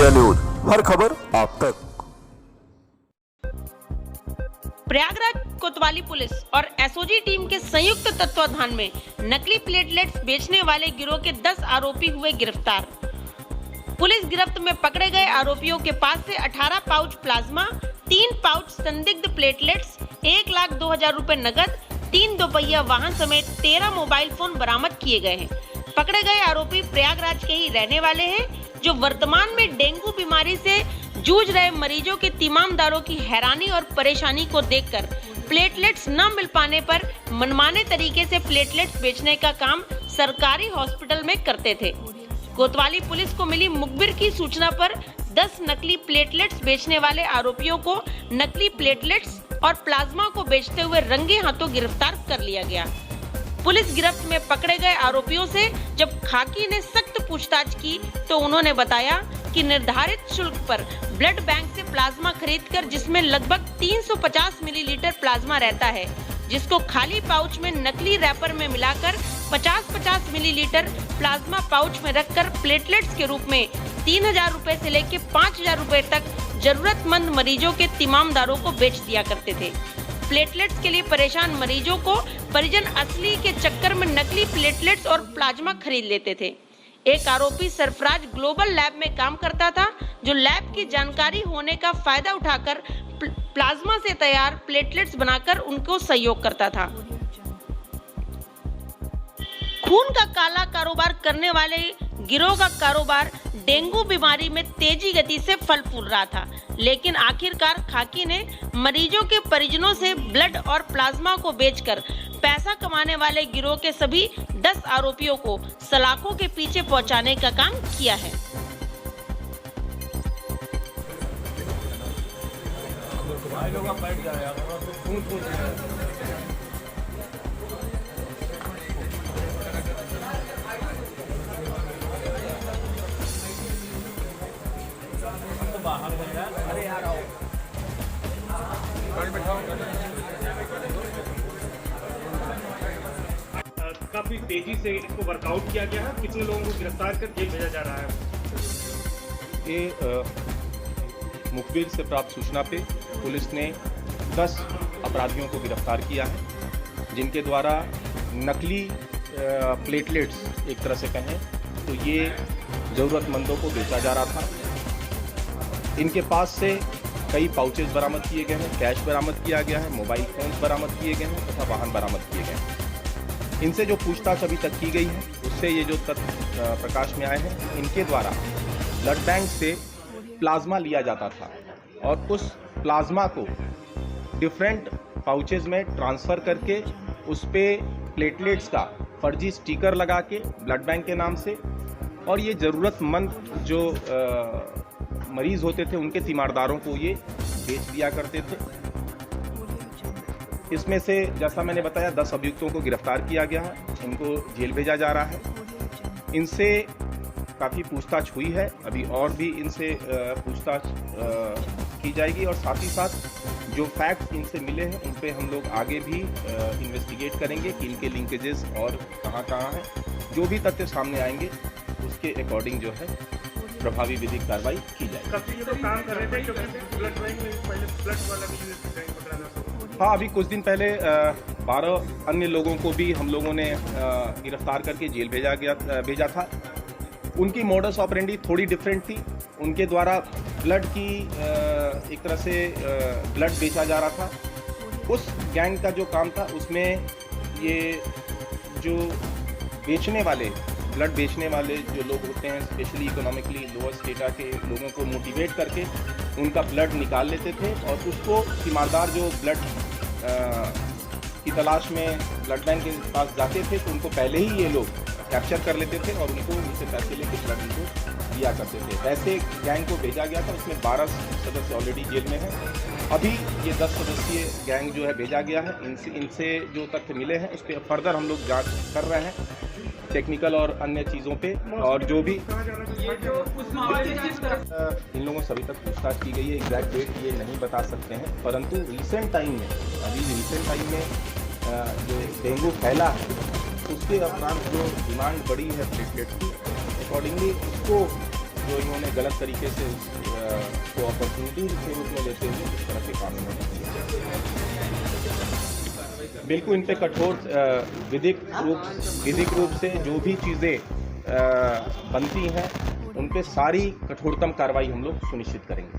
India news, हर खबर आप तक। प्रयागराज कोतवाली पुलिस और एसओजी टीम के संयुक्त तत्वाधान में नकली प्लेटलेट्स बेचने वाले गिरोह के 10 आरोपी हुए गिरफ्तार। पुलिस गिरफ्त में पकड़े गए आरोपियों के पास से 18 पाउच प्लाज्मा, 3 पाउच संदिग्ध प्लेटलेट्स, 1,02,000 रुपए नकद, 3 दोपहिया वाहन समेत 13 मोबाइल फोन बरामद किए गए हैं। पकड़े गए आरोपी प्रयागराज के ही रहने वाले हैं, जो वर्तमान में डेंगू बीमारी से जूझ रहे मरीजों के तीमामदारों की हैरानी और परेशानी को देखकर प्लेटलेट्स न मिल पाने पर मनमाने तरीके से प्लेटलेट्स बेचने का काम सरकारी हॉस्पिटल में करते थे। कोतवाली पुलिस को मिली मुखबिर की सूचना पर 10 नकली प्लेटलेट्स बेचने वाले आरोपियों को नकली प्लेटलेट्स और प्लाज्मा को बेचते हुए रंगे हाथों गिरफ्तार कर लिया गया। पुलिस गिरफ्त में पकड़े गए आरोपियों से जब खाकी ने सख्त पूछताछ की तो उन्होंने बताया कि निर्धारित शुल्क पर ब्लड बैंक से प्लाज्मा खरीदकर, जिसमें लगभग 350 मिलीलीटर प्लाज्मा रहता है, जिसको खाली पाउच में नकली रैपर में मिलाकर 50-50 मिलीलीटर प्लाज्मा पाउच में रखकर प्लेटलेट्स के रूप में 3,000 रुपए से लेकर 5,000 रुपए तक जरूरतमंद मरीजों के तीमामदारों को बेच दिया करते थे। प्लेटलेट्स के लिए परेशान मरीजों को परिजन असली के चक्कर में नकली प्लेटलेट्स और प्लाज्मा खरीद लेते थे। एक आरोपी सरफराज ग्लोबल लैब में काम करता था, जो लैब की जानकारी होने का फायदा उठाकर प्लाज्मा से तैयार प्लेटलेट्स बनाकर उनको सहयोग करता था। खून का काला कारोबार करने वाले गिरोह का कारोबार डेंगू बीमारी में तेजी गति से फल फूल रहा था, लेकिन आखिरकार खाकी ने मरीजों के परिजनों से ब्लड और प्लाज्मा को बेचकर पैसा कमाने वाले गिरोह के सभी 10 आरोपियों को सलाखों के पीछे पहुंचाने का काम किया है। अरे यार आओ काफी तेजी से इसको वर्कआउट किया गया है। कितने लोगों को गिरफ्तार कर जेल भेजा जा रहा है? ये मुखबिर से प्राप्त सूचना पे पुलिस ने 10 अपराधियों को गिरफ्तार किया है, जिनके द्वारा नकली प्लेटलेट्स एक तरह से कहें तो ये ज़रूरतमंदों को बेचा जा रहा था। इनके पास से कई पाउचेस बरामद किए गए हैं, कैश बरामद किया गया है, मोबाइल फोन्स बरामद किए गए हैं तथा वाहन बरामद किए गए हैं। इनसे जो पूछताछ अभी तक की गई है उससे ये जो तथ्य प्रकाश में आए हैं, इनके द्वारा ब्लड बैंक से प्लाज्मा लिया जाता था और उस प्लाज्मा को डिफरेंट पाउचेस में ट्रांसफ़र करके उस पर प्लेटलेट्स का फर्जी स्टिकर लगा के ब्लड बैंक के नाम से, और ये ज़रूरतमंद जो मरीज़ होते थे उनके तीमारदारों को ये बेच दिया करते थे। इसमें से जैसा मैंने बताया 10 अभियुक्तों को गिरफ्तार किया गया है, इनको जेल भेजा जा रहा है। इनसे काफ़ी पूछताछ हुई है, अभी और भी इनसे पूछताछ की जाएगी और साथ ही साथ जो फैक्ट्स इनसे मिले हैं उन पे हम लोग आगे भी इन्वेस्टिगेट करेंगे कि इनके लिंकेजेस और कहाँ हैं। जो भी तथ्य सामने आएंगे उसके अकॉर्डिंग जो है प्रभावी विधिक कार्रवाई की जाएगी। काफी ये तो काम कर रहे थे क्योंकि ब्लड बैंक में पहले ब्लड वाला भी बैंक पकड़ा था। हाँ, अभी कुछ दिन पहले 12 अन्य लोगों को भी हम लोगों ने गिरफ्तार करके जेल भेजा था। उनकी मोडस ऑपरेंडी थोड़ी डिफरेंट थी। उनके द्वारा ब्लड की एक तरह से ब्लड बेचा जा रहा था। उस गैंग का जो काम था उसमें ये जो बेचने वाले ब्लड बेचने वाले जो लोग होते हैं, स्पेशली इकोनॉमिकली लोअर स्टेटा के लोगों को मोटिवेट करके उनका ब्लड निकाल लेते थे और उसको तीमारदार जो ब्लड की तलाश में ब्लड बैंक के पास जाते थे तो उनको पहले ही ये लोग कैप्चर कर लेते थे और उनको उनसे पैसे लेकर ब्लड उनको दिया करते थे। ऐसे गैंग को भेजा गया था, उसमें 12 सदस्य ऑलरेडी जेल में हैं। अभी ये 10 सदस्यीय गैंग जो है भेजा गया है। इनसे जो तथ्य मिले हैं उस पर फर्दर हम लोग जांच कर रहे हैं, टेक्निकल और अन्य चीज़ों पे, और जो भी इन लोगों से अभी तक पूछताछ की गई है। एग्जैक्ट डेट ये नहीं बता सकते हैं, परंतु रिसेंट टाइम में जो डेंगू फैला है उसके उपरांत जो डिमांड बढ़ी है प्लेटलेट की, अकॉर्डिंगली उसको जो इन्होंने गलत तरीके से को अपॉर्चुनिटी के रूप में लेते हुए इस तरह के काम इन्होंने किए। बिल्कुल इन पे कठोर विधिक रूप से जो भी चीज़ें बनती हैं उन पे सारी कठोरतम कार्रवाई हम लोग सुनिश्चित करेंगे।